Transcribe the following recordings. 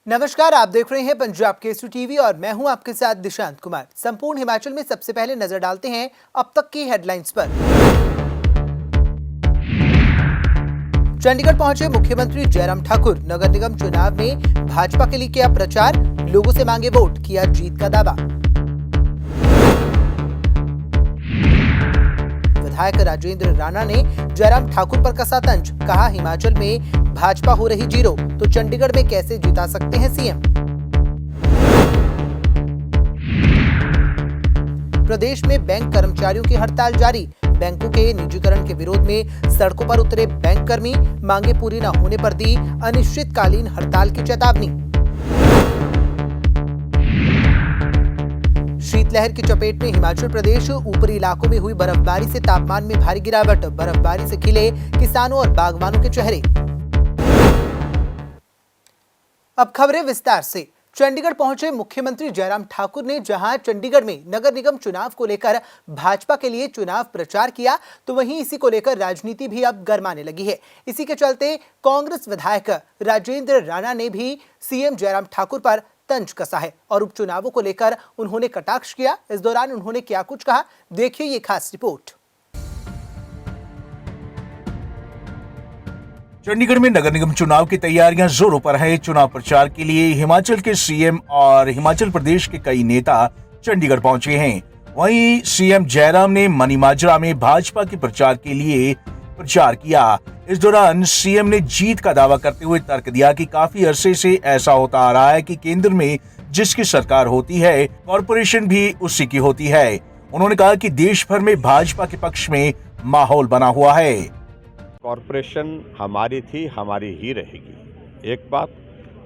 नमस्कार, आप देख रहे हैं पंजाब केसरी टीवी और मैं हूं आपके साथ दिशांत कुमार। संपूर्ण हिमाचल में सबसे पहले नजर डालते हैं अब तक की हेडलाइंस पर। चंडीगढ़ पहुंचे मुख्यमंत्री जयराम ठाकुर। नगर निगम चुनाव में भाजपा के लिए किया प्रचार, लोगों से मांगे वोट, किया जीत का दावा। विधायक राजेंद्र राणा ने जयराम ठाकुर पर कसा तंज, कहा हिमाचल में भाजपा हो रही जीरो तो चंडीगढ़ में कैसे जिता सकते हैं सीएम। प्रदेश में बैंक कर्मचारियों की हड़ताल जारी, बैंकों के निजीकरण के विरोध में सड़कों पर उतरे बैंक कर्मी, मांगे पूरी न होने पर दी अनिश्चितकालीन हड़ताल की चेतावनी। शीतलहर की चपेट में हिमाचल प्रदेश, ऊपरी इलाकों में हुई बर्फबारी से तापमान में भारी गिरावट, बर्फबारी से खिले किसानों और बागवानों के चेहरे। अब खबरें विस्तार से। चंडीगढ़ पहुंचे मुख्यमंत्री जयराम ठाकुर ने जहां चंडीगढ़ में नगर निगम चुनाव को लेकर भाजपा के लिए चुनाव प्रचार किया, तो वहीं इसी को लेकर राजनीति भी अब गरमाने लगी है। इसी के चलते कांग्रेस विधायक राजेंद्र राणा ने भी सीएम जयराम ठाकुर पर तंज कसा है और उपचुनावों को लेकर उन्होंने कटाक्ष किया। इस दौरान उन्होंने क्या कुछ कहा, देखिए ये खास रिपोर्ट। चंडीगढ़ में नगर निगम चुनाव की तैयारियां जोरों पर है। चुनाव प्रचार के लिए हिमाचल के सीएम और हिमाचल प्रदेश के कई नेता चंडीगढ़ पहुंचे हैं। वहीं सीएम जयराम ने मनीमाजरा में भाजपा के प्रचार के लिए प्रचार किया। इस दौरान सीएम ने जीत का दावा करते हुए तर्क दिया कि काफी अरसे से ऐसा होता आ रहा है कि केंद्र में जिसकी सरकार होती है, कॉरपोरेशन भी उसी की होती है। उन्होंने कहा कि देश भर में भाजपा के पक्ष में माहौल बना हुआ है। कॉरपोरेशन हमारी थी, हमारी ही रहेगी, एक बात।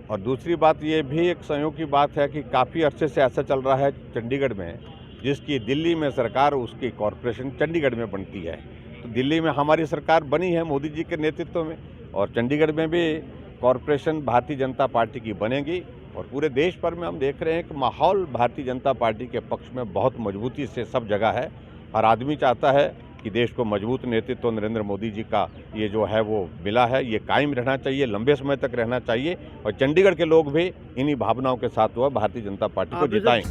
और दूसरी बात ये भी एक संयोग की बात है कि काफ़ी अरसे से ऐसा चल रहा है चंडीगढ़ में, जिसकी दिल्ली में सरकार, उसकी कॉरपोरेशन चंडीगढ़ में बनती है। तो दिल्ली में हमारी सरकार बनी है मोदी जी के नेतृत्व में, और चंडीगढ़ में भी कॉरपोरेशन भारतीय जनता पार्टी की बनेगी। और पूरे देश भर में हम देख रहे हैं कि माहौल भारतीय जनता पार्टी के पक्ष में बहुत मजबूती से सब जगह है। हर आदमी चाहता है कि देश को मजबूत नेतृत्व नरेंद्र मोदी जी का ये जो है वो मिला है, ये कायम रहना चाहिए, लंबे समय तक रहना चाहिए। और चंडीगढ़ के लोग भी इन्हीं भावनाओं के साथ हुआ भारतीय जनता पार्टी को जिताएं।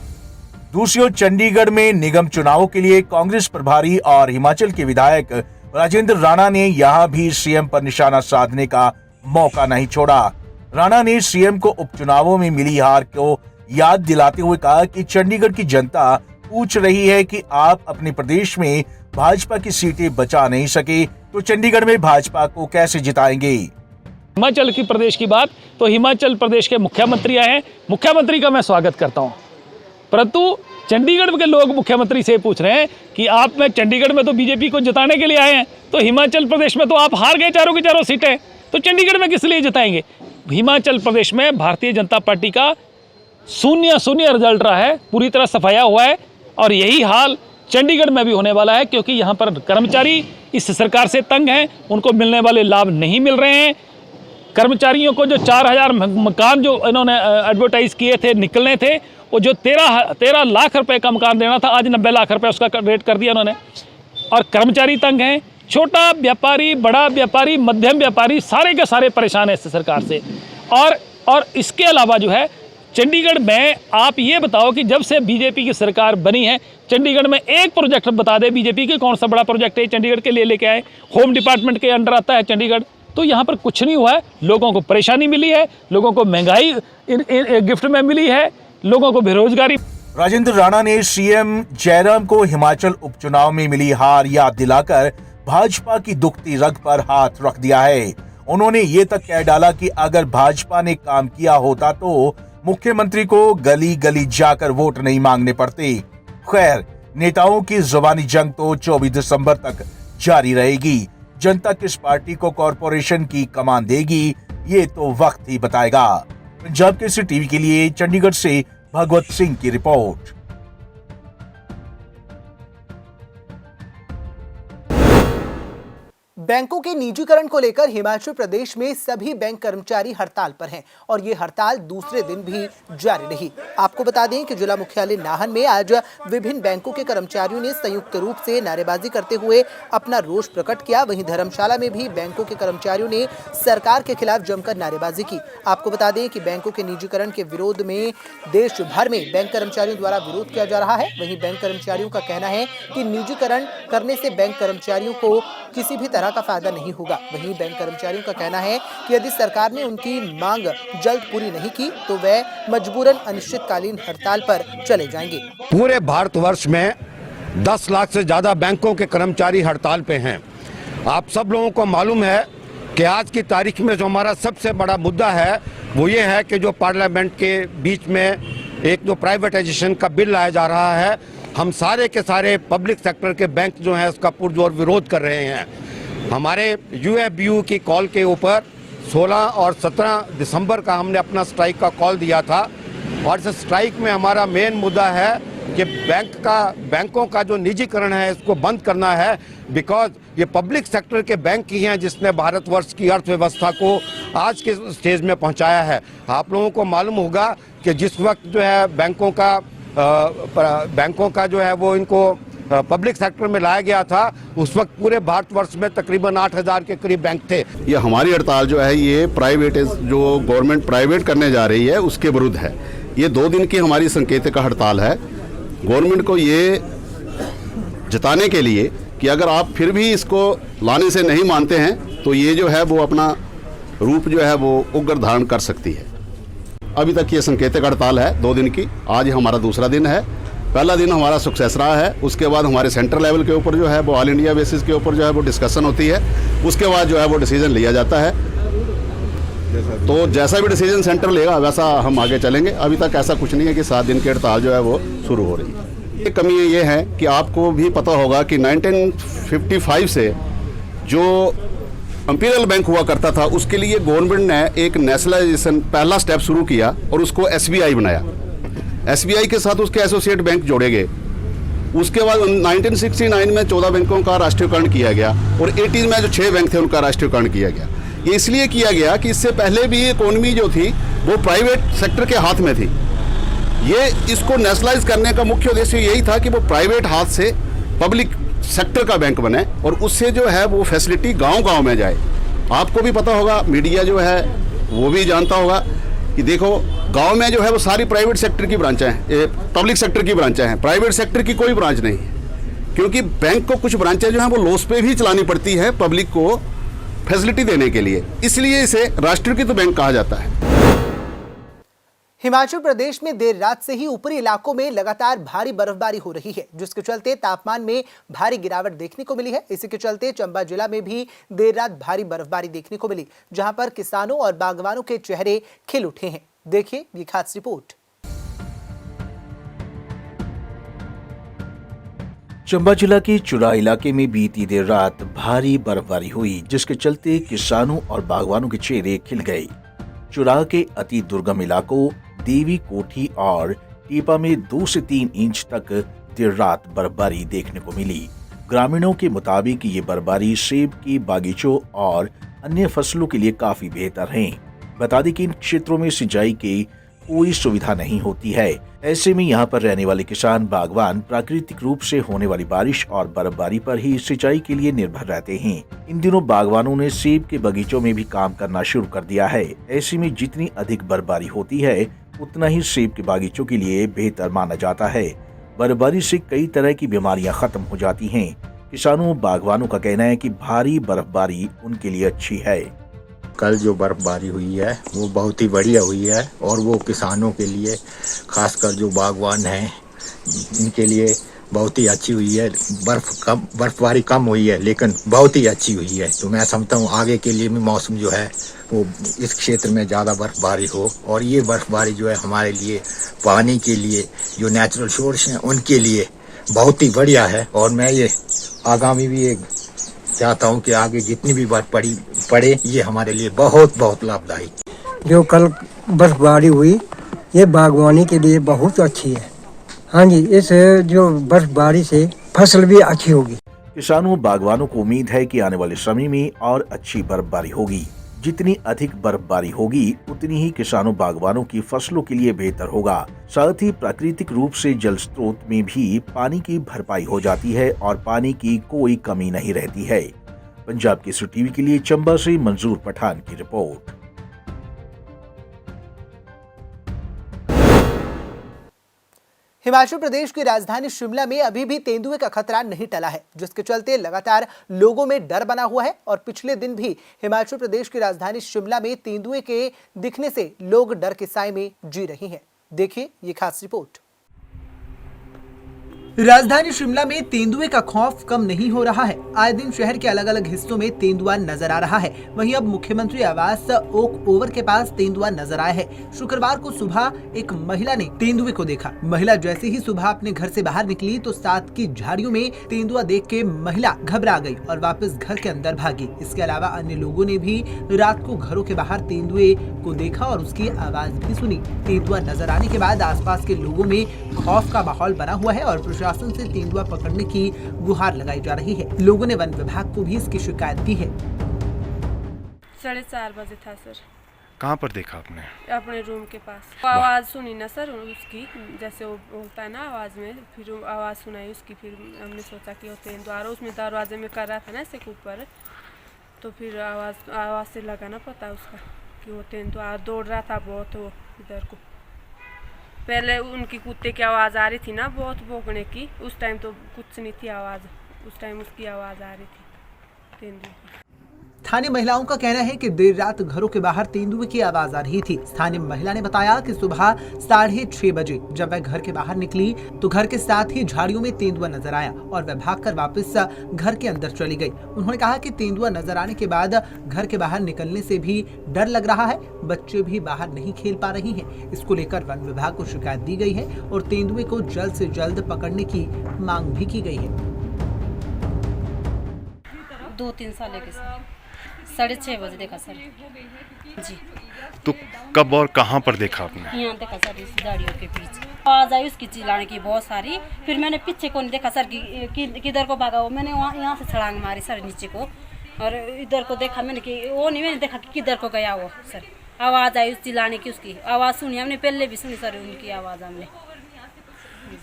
दूसरी ओर चंडीगढ़ में निगम चुनावों के लिए कांग्रेस प्रभारी और हिमाचल के विधायक राजेंद्र राणा ने यहां भी सीएम पर निशाना साधने का मौका नहीं छोड़ा। राणा ने सीएम को उपचुनावों में मिली हार को याद दिलाते हुए कहा कि चंडीगढ़ की जनता पूछ रही है कि आप अपने प्रदेश में भाजपा की सीटें बचा नहीं सके तो चंडीगढ़ में भाजपा को कैसे जिताएंगे। हिमाचल की प्रदेश की बात तो हिमाचल प्रदेश के मुख्यमंत्री आए हैं, मुख्यमंत्री का मैं स्वागत करता हूं। परंतु चंडीगढ़ के लोग मुख्यमंत्री से पूछ रहे हैं कि आप में चंडीगढ़ में तो बीजेपी को जिताने के लिए आए हैं, तो हिमाचल प्रदेश में तो आप हार गए चारों की चारों सीटें, तो चंडीगढ़ में किस लिए जिताएंगे। हिमाचल प्रदेश में भारतीय जनता पार्टी का शून्य रिजल्ट रहा है, पूरी तरह सफाया हुआ है। और यही हाल चंडीगढ़ में भी होने वाला है, क्योंकि यहाँ पर कर्मचारी इस सरकार से तंग हैं, उनको मिलने वाले लाभ नहीं मिल रहे हैं। कर्मचारियों को जो 4000 मकान जो इन्होंने एडवर्टाइज किए थे, निकलने थे, वो जो 13 लाख रुपए का मकान देना था, आज 90 लाख रुपए उसका रेट कर दिया उन्होंने। और कर्मचारी तंग हैं, छोटा व्यापारी, बड़ा व्यापारी, मध्यम व्यापारी, सारे के सारे परेशान हैं इस सरकार से। और इसके अलावा जो है चंडीगढ़ में आप ये बताओ कि जब से बीजेपी की सरकार बनी है, चंडीगढ़ में एक प्रोजेक्ट बता दे बीजेपी के, कौन सा बड़ा प्रोजेक्ट है चंडीगढ़ के लिए लेके आए। होम डिपार्टमेंट के अंडर आता है चंडीगढ़, तो यहाँ पर कुछ नहीं हुआ है। लोगों को परेशानी मिली है, लोगों को महंगाई गिफ्ट में मिली है, लोगों को बेरोजगारी। राजेंद्र राणा ने सीएम जयराम को हिमाचल उपचुनाव में मिली हार याद दिलाकर भाजपा की दुखती रग पर हाथ रख दिया है। उन्होंने ये तक कह डाला कि अगर भाजपा ने काम किया होता तो मुख्यमंत्री को गली गली जाकर वोट नहीं मांगने पड़ते। खैर, नेताओं की जुबानी जंग तो 24 दिसंबर तक जारी रहेगी। जनता किस पार्टी को कॉरपोरेशन की कमान देगी, ये तो वक्त ही बताएगा। पंजाब केसरी टीवी के लिए चंडीगढ़ से भगवत सिंह की रिपोर्ट। बैंकों के निजीकरण को लेकर हिमाचल प्रदेश में सभी बैंक कर्मचारी हड़ताल पर हैं और ये हड़ताल दूसरे दिन भी जारी रही। आपको बता दें कि जिला मुख्यालय नाहन में आज विभिन्न बैंकों के कर्मचारियों ने संयुक्त रूप से नारेबाजी करते हुए अपना रोष प्रकट किया। वहीं धर्मशाला में भी बैंकों के कर्मचारियों ने सरकार के खिलाफ जमकर नारेबाजी की। आपको बता दें कि बैंकों के निजीकरण के विरोध में देश भर में बैंक कर्मचारियों द्वारा विरोध किया जा रहा है। वहीं बैंक कर्मचारियों का कहना है कि निजीकरण करने से बैंक कर्मचारियों को किसी भी तरह का फायदा नहीं होगा। वहीं बैंक कर्मचारियों का कहना है कि यदि सरकार ने उनकी मांग जल्द पूरी नहीं की तो वे मजबूरन अनिश्चितकालीन हड़ताल पर चले जाएंगे। पूरे भारतवर्ष में 10 लाख से ज्यादा बैंकों के कर्मचारी हड़ताल पे हैं। आप सब लोगों को मालूम है कि आज की तारीख में जो हमारा सबसे बड़ा मुद्दा है वो ये है कि जो पार्लियामेंट के बीच में एक जो प्राइवेटाइजेशन का बिल लाया जा रहा है, हम सारे के सारे पब्लिक सेक्टर के बैंक जो हैं उसका पुरजोर विरोध कर रहे हैं। हमारे यूएफबीयू की कॉल के ऊपर 16 और 17 दिसंबर का हमने अपना स्ट्राइक का कॉल दिया था और इस स्ट्राइक में हमारा मेन मुद्दा है कि बैंकों का जो निजीकरण है इसको बंद करना है। बिकॉज ये पब्लिक सेक्टर के बैंक ही हैं जिसने भारतवर्ष की अर्थव्यवस्था को आज के स्टेज में पहुंचाया है। आप लोगों को मालूम होगा कि जिस वक्त जो है बैंकों का जो है वो इनको पब्लिक सेक्टर में लाया गया था उस वक्त पूरे भारतवर्ष में तकरीबन 8000 के करीब बैंक थे। ये हमारी हड़ताल जो है ये प्राइवेट जो गवर्नमेंट प्राइवेट करने जा रही है उसके विरुद्ध है। ये 2 दिन की हमारी संकेतक हड़ताल है गवर्नमेंट को ये जताने के लिए कि अगर आप फिर भी इसको लाने से नहीं मानते हैं तो ये जो है वो अपना रूप जो है वो उग्र धारण कर सकती है। अभी तक ये संकेतक हड़ताल है 2 दिन की, आज हमारा दूसरा दिन है। पहला दिन हमारा सक्सेस रहा है, उसके बाद हमारे सेंट्रल लेवल के ऊपर जो है वो ऑल इंडिया बेसिस के ऊपर जो है वो डिस्कशन होती है, उसके बाद जो है वो डिसीजन लिया जाता है। तो जैसा भी डिसीजन सेंटर लेगा वैसा हम आगे चलेंगे। अभी तक ऐसा कुछ नहीं है कि 7 दिन की हड़ताल जो है वो शुरू हो रही है। ये कमी ये है कि आपको भी पता होगा कि 1955 से जो इंपीरियल बैंक हुआ करता था उसके लिए गवर्नमेंट ने एक नेशनलाइजेशन पहला स्टेप शुरू किया और उसको एसबीआई बनाया। एसबीआई के साथ उसके एसोसिएट बैंक जोड़े गए। उसके बाद 1969 में 14 बैंकों का राष्ट्रीयकरण किया गया और 80 में जो 6 बैंक थे उनका राष्ट्रीयकरण किया गया। ये इसलिए किया गया कि इससे पहले भी इकोनॉमी जो थी वो प्राइवेट सेक्टर के हाथ में थी। ये इसको नेशनलाइज करने का मुख्य उद्देश्य यही था कि वो प्राइवेट हाथ से पब्लिक सेक्टर का बैंक बने और उससे जो है वो फैसिलिटी गांव-गांव में जाए। आपको भी पता होगा, मीडिया जो है वो भी जानता होगा कि देखो गांव में जो है वो सारी प्राइवेट सेक्टर की ब्रांचें हैं, पब्लिक सेक्टर की ब्रांचें हैं, प्राइवेट सेक्टर की कोई ब्रांच नहीं है। क्योंकि बैंक को कुछ ब्रांचें जो हैं वो लॉस पे भी चलानी पड़ती है पब्लिक को फैसिलिटी देने के लिए, इसलिए इसे राष्ट्रीयकृत बैंक कहा जाता है। हिमाचल प्रदेश में देर रात से ही ऊपरी इलाकों में लगातार भारी बर्फबारी हो रही है, जिसके चलते तापमान में भारी गिरावट देखने को मिली है। इसी के चलते चंबा जिला में भी देर रात भारी बर्फबारी देखने को मिली, जहां पर किसानों और बागवानों के चेहरे खिल उठे हैं। देखिए ये खास रिपोर्ट। चंबा जिला के चुरा इलाके में बीती देर रात भारी बर्फबारी हुई, जिसके चलते किसानों और बागवानों के चेहरे खिल गए। चुरा के अति दुर्गम इलाकों देवी कोठी और टीपा में 2 से 3 इंच तक देर रात बर्फबारी देखने को मिली। ग्रामीणों के मुताबिक ये बर्फबारी सेब की बागीचों और अन्य फसलों के लिए काफी बेहतर है। बता दें कि इन क्षेत्रों में सिंचाई की कोई सुविधा नहीं होती है। ऐसे में यहाँ पर रहने वाले किसान बागवान प्राकृतिक रूप से होने वाली बारिश और बर्फबारी पर ही सिंचाई के लिए निर्भर रहते हैं। इन दिनों बागवानों ने सेब के बगीचों में भी काम करना शुरू कर दिया है। ऐसे में जितनी अधिक बर्फबारी होती है उतना ही सेब के बागीचों के लिए बेहतर माना जाता है। बर्फबारी से कई तरह की बीमारियां खत्म हो जाती हैं। किसानों बागवानों का कहना है कि भारी बर्फबारी उनके लिए अच्छी है। कल जो बर्फबारी हुई है वो बहुत ही बढ़िया हुई है और वो किसानों के लिए, खासकर जो बागवान हैं इनके लिए बहुत ही अच्छी हुई है। बर्फबारी कम हुई है लेकिन बहुत ही अच्छी हुई है। तो मैं समझता हूँ आगे के लिए भी मौसम जो है वो इस क्षेत्र में ज़्यादा बर्फबारी हो और ये बर्फबारी जो है हमारे लिए पानी के लिए जो नेचुरल सोर्स हैं उनके लिए बहुत ही बढ़िया है। और मैं ये आगामी भी एक चाहता हूँ कि आगे जितनी भी बार पड़े ये हमारे लिए बहुत बहुत लाभदायी। जो कल बर्फबारी हुई ये बागवानी के लिए बहुत अच्छी है। हाँ जी, इस जो बर्फबारी से फसल भी अच्छी होगी। किसानों बागवानों को उम्मीद है कि आने वाले समय में और अच्छी बर्फबारी होगी। जितनी अधिक बर्फबारी होगी उतनी ही किसानों बागवानों की फसलों के लिए बेहतर होगा। साथ ही प्राकृतिक रूप से जल स्रोत में भी पानी की भरपाई हो जाती है और पानी की कोई कमी नहीं रहती है। पंजाब केसरी टीवी के लिए चंबा से मंजूर पठान की रिपोर्ट। हिमाचल प्रदेश की राजधानी शिमला में अभी भी तेंदुए का खतरा नहीं टला है, जिसके चलते लगातार लोगों में डर बना हुआ है और पिछले दिन भी हिमाचल प्रदेश की राजधानी शिमला में तेंदुए के दिखने से लोग डर के साए में जी रहे हैं। देखिए ये खास रिपोर्ट। राजधानी शिमला में तेंदुए का खौफ कम नहीं हो रहा है। आए दिन शहर के अलग अलग हिस्सों में तेंदुआ नजर आ रहा है। वहीं अब मुख्यमंत्री आवास ओक ओवर के पास तेंदुआ नजर आया है। शुक्रवार को सुबह एक महिला ने तेंदुए को देखा। महिला जैसे ही सुबह अपने घर से बाहर निकली तो साथ की झाड़ियों में तेंदुआ देख के महिला घबरा गई और वापस घर के अंदर भागी। इसके अलावा अन्य लोगों ने भी रात को घरों के बाहर तेंदुए को देखा और उसकी आवाज भी सुनी। तेंदुआ नजर आने के बाद आसपास के लोगों में खौफ का माहौल बना हुआ है और प्रशासन से तेंदुआ पकड़ने की गुहार लगाई जा रही है। लोगों ने वन विभाग को भी इसकी शिकायत दी है। 4:30 बजे था सर। कहाँ पर देखा आपने? अपने रूम के पास। आवाज़ सुनी ना सर उसकी, जैसे वो होता है ना आवाज़ में, फिर आवाज़ सुनाई उसकी। फिर हमने सोचा कि वो तेंदुआ उसमें दरवाजे में कर रहा था ना ऐसे ऊपर, तो फिर आवाज़ से लगा ना पता उसका कि वो तेंदुआ दौड़ रहा था बहुत वो इधर को। पहले उनकी कुत्ते की आवाज़ आ रही थी ना बहुत भौंकने की, उस टाइम तो कुछ नहीं थी आवाज़, उस टाइम उसकी आवाज़ आ रही थी तेंदुए की। स्थानीय महिलाओं का कहना है कि देर रात घरों के बाहर तेंदुए की आवाज आ रही थी। स्थानीय महिला ने बताया कि सुबह 6:30 बजे जब वह घर के बाहर निकली तो घर के साथ ही झाड़ियों में तेंदुआ नजर आया और वह भागकर वापस घर के अंदर चली गई। उन्होंने कहा कि तेंदुआ नजर आने के बाद घर के बाहर निकलने से भी डर लग रहा है। बच्चे भी बाहर नहीं खेल पा रही हैं। इसको लेकर वन विभाग को शिकायत दी गई है और तेंदुए को जल्द से जल्द पकड़ने की मांग भी की गई है। 2-3 साल के साथ 6:30 बजे देखा सर जी। तो कब और कहाँ पर देखा आपने? यहाँ देखा सर, इस गाड़ियों के पीछे आवाज़ आई उसकी चिल्लाने की बहुत सारी। फिर मैंने पीछे को नहीं देखा सर कि किधर को भागा वो। मैंने वहाँ यहाँ से छलांग मारी सर नीचे को और इधर को देखा मैंने कि वो नहीं, मैंने देखा कि किधर को गया वो सर। आवाज़ आई उस चिल्लाने की, उसकी आवाज़ सुनी हमने, पहले भी सुनी सर उनकी आवाज़ हमने।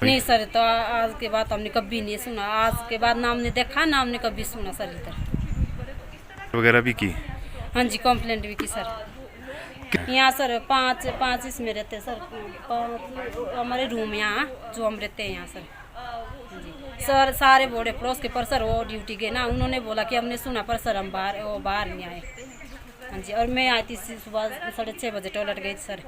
नहीं सर, तो आज के बाद हमने कभी नहीं सुना। आज के बाद ना हमने देखा ना हमने कभी सुना सर इधर वगैरह भी की? हाँ जी, कंप्लेंट भी की सर। यहाँ सर पाँच इसमें रहते सर, 5 हमारे रूम यहाँ जो हम रहते हैं यहाँ सर। हाँ जी सर, सारे बोर्डे पड़ोस के पर सर वो ड्यूटी गए ना, उन्होंने बोला कि हमने सुना पर सर हम बाहर नहीं आए। हाँ जी, और मैं आई थी सुबह 6:30 बजे टॉयलेट गई थी सर।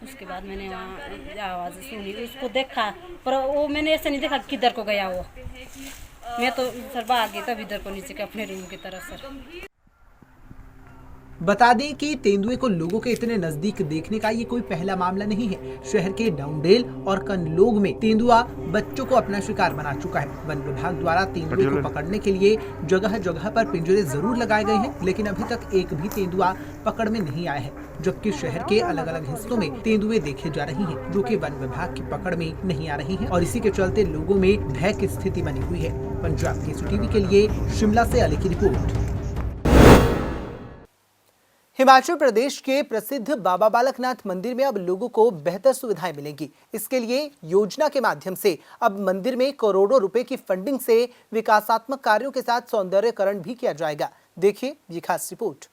उसके बाद मैंने वहाँ आवाज़ सुनी, उसको देखा पर वो मैंने ऐसे नहीं देखा किधर को गया वो। मैं तो सर भाग गई तब इधर को नीचे के अपने रूम की तरफ सर। बता दें कि तेंदुए को लोगों के इतने नजदीक देखने का ये कोई पहला मामला नहीं है। शहर के डाउनडेल और कनलोग में तेंदुआ बच्चों को अपना शिकार बना चुका है। वन विभाग द्वारा तेंदुए को पकड़ने के लिए जगह जगह पर पिंजरे जरूर लगाए गए हैं, लेकिन अभी तक एक भी तेंदुआ पकड़ में नहीं आया है। जबकि शहर के अलग अलग हिस्सों में तेंदुए देखे जा रही हैं, जो कि वन विभाग की पकड़ में नहीं आ रही हैं और इसी के चलते लोगों में भय की स्थिति बनी हुई है। पंजाब केसरी टीवी के लिए शिमला से अली की रिपोर्ट। हिमाचल प्रदेश के प्रसिद्ध बाबा बालकनाथ मंदिर में अब लोगों को बेहतर सुविधाएं मिलेंगी। इसके लिए योजना के माध्यम से अब मंदिर में करोड़ों रुपए की फंडिंग से विकासात्मक कार्यों के साथ सौंदर्यकरण भी किया जाएगा। देखिए ये खास रिपोर्ट।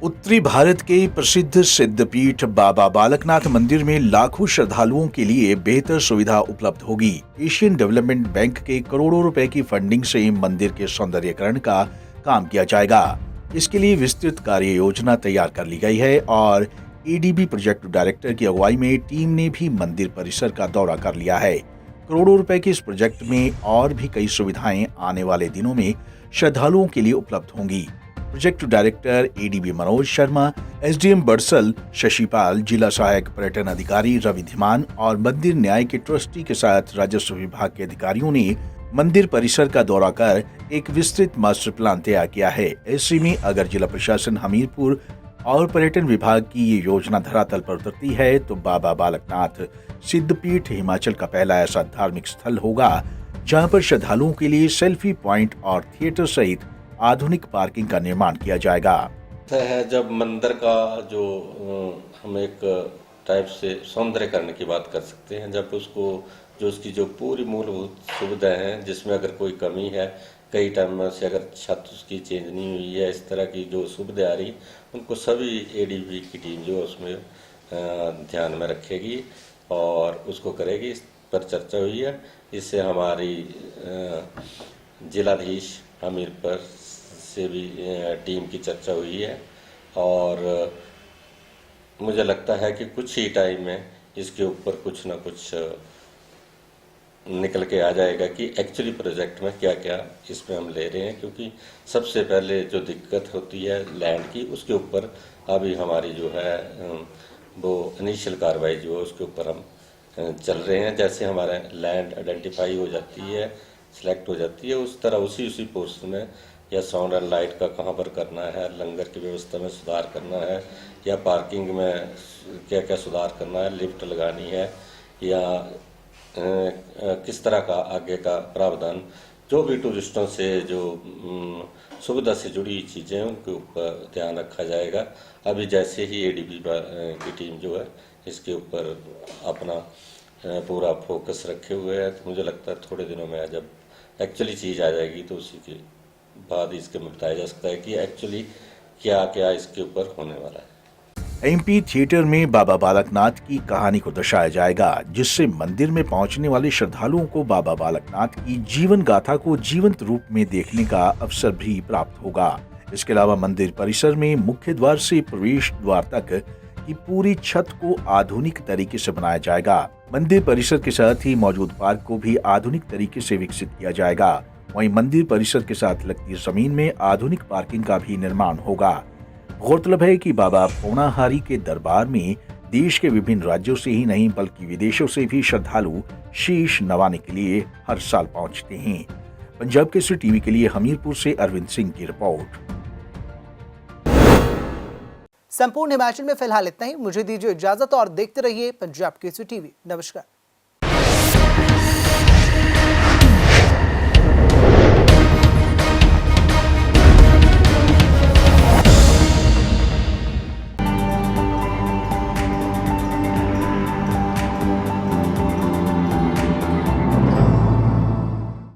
उत्तरी भारत के प्रसिद्ध सिद्धपीठ बाबा बालकनाथ मंदिर में लाखों श्रद्धालुओं के लिए बेहतर सुविधा उपलब्ध होगी। एशियन डेवलपमेंट बैंक के करोड़ों रुपए की फंडिंग से मंदिर के सौंदर्यीकरण का काम किया जाएगा। इसके लिए विस्तृत कार्य योजना तैयार कर ली गई है और एडीबी प्रोजेक्ट डायरेक्टर की अगुवाई में टीम ने भी मंदिर परिसर का दौरा कर लिया है। करोड़ों रुपए के इस प्रोजेक्ट में और भी कई सुविधाएं आने वाले दिनों में श्रद्धालुओं के लिए उपलब्ध होंगी। Project director ADB Manoj Sharma, SDM Badsal Shashipal, जिला सहायक पर्यटन अधिकारी रवि धीमान और मंदिर न्याय के ट्रस्टी के साथ राजस्व विभाग के अधिकारियों ने मंदिर परिसर का दौरा कर एक विस्तृत मास्टर प्लान तैयार किया है। ऐसे में अगर जिला प्रशासन हमीरपुर और पर्यटन विभाग की ये योजना धरातल पर उतरती है तो बाबा बालकनाथ सिद्धपीठ हिमाचल का पहला ऐसा धार्मिक स्थल होगा जहां पर श्रद्धालुओं के लिए सेल्फी पॉइंट और थिएटर सहित आधुनिक पार्किंग का निर्माण किया जाएगा। है जब मंदिर का जो हम एक टाइप से सौंदर्यकरण की बात कर सकते हैं, जब उसको जो उसकी जो पूरी मूलभूत सुविधाएं हैं जिसमें अगर कोई कमी है, कई टाइम से अगर छत उसकी चेंज नहीं हुई है, इस तरह की जो सुविधाएं आ रही उनको सभी एडीबी की टीम जो उसमें ध्यान में रखेगी और उसको करेगी। इस पर चर्चा हुई है। इससे हमारी जिलाधीश हमीरपुर से भी टीम की चर्चा हुई है और मुझे लगता है कि कुछ ही टाइम में इसके ऊपर कुछ ना कुछ निकल के आ जाएगा कि एक्चुअली प्रोजेक्ट में क्या क्या इसमें हम ले रहे हैं, क्योंकि सबसे पहले जो दिक्कत होती है लैंड की, उसके ऊपर अभी हमारी जो है वो इनिशियल कार्रवाई जो है उसके ऊपर हम चल रहे हैं। जैसे हमारा लैंड आइडेंटिफाई हो जाती है, सिलेक्ट हो जाती है, उस तरह उसी पोर्शन में या साउंड एंड लाइट का कहाँ पर करना है, लंगर की व्यवस्था में सुधार करना है या पार्किंग में क्या क्या सुधार करना है, लिफ्ट लगानी है या किस तरह का आगे का प्रावधान, जो भी टूरिस्टों से जो सुविधा से जुड़ी चीज़ें उनके ऊपर ध्यान रखा जाएगा। अभी जैसे ही एडीबी की टीम जो है इसके ऊपर अपना पूरा फोकस रखे हुए है, तो मुझे लगता है थोड़े दिनों में जब एक्चुअली चीज़ आ जाएगी तो उसी के बाद इसके में बताया जा सकता है कि एक्चुअली क्या क्या इसके ऊपर होने वाला है। एमपी थिएटर में बाबा बालकनाथ की कहानी को दर्शाया जाएगा, जिससे मंदिर में पहुंचने वाले श्रद्धालुओं को बाबा बालकनाथ की जीवन गाथा को जीवंत रूप में देखने का अवसर भी प्राप्त होगा। इसके अलावा मंदिर परिसर में मुख्य द्वार से प्रवेश द्वार तक की पूरी छत को आधुनिक तरीके से बनाया जाएगा। मंदिर परिसर के साथ ही मौजूद पार्क को भी आधुनिक तरीके से विकसित किया जाएगा। वहीं मंदिर परिसर के साथ लगती जमीन में आधुनिक पार्किंग का भी निर्माण होगा। गौरतलब है कि बाबा पूर्णाहारी के दरबार में देश के विभिन्न राज्यों से ही नहीं बल्कि विदेशों से भी श्रद्धालु शीश नवाने के लिए हर साल पहुंचते हैं। पंजाब केसरी टीवी के लिए हमीरपुर से अरविंद सिंह की रिपोर्ट। संपूर्ण हिमाचल में फिलहाल इतना ही। मुझे दीजिए इजाजत और देखते रहिए पंजाब केसरी टीवी। नमस्कार।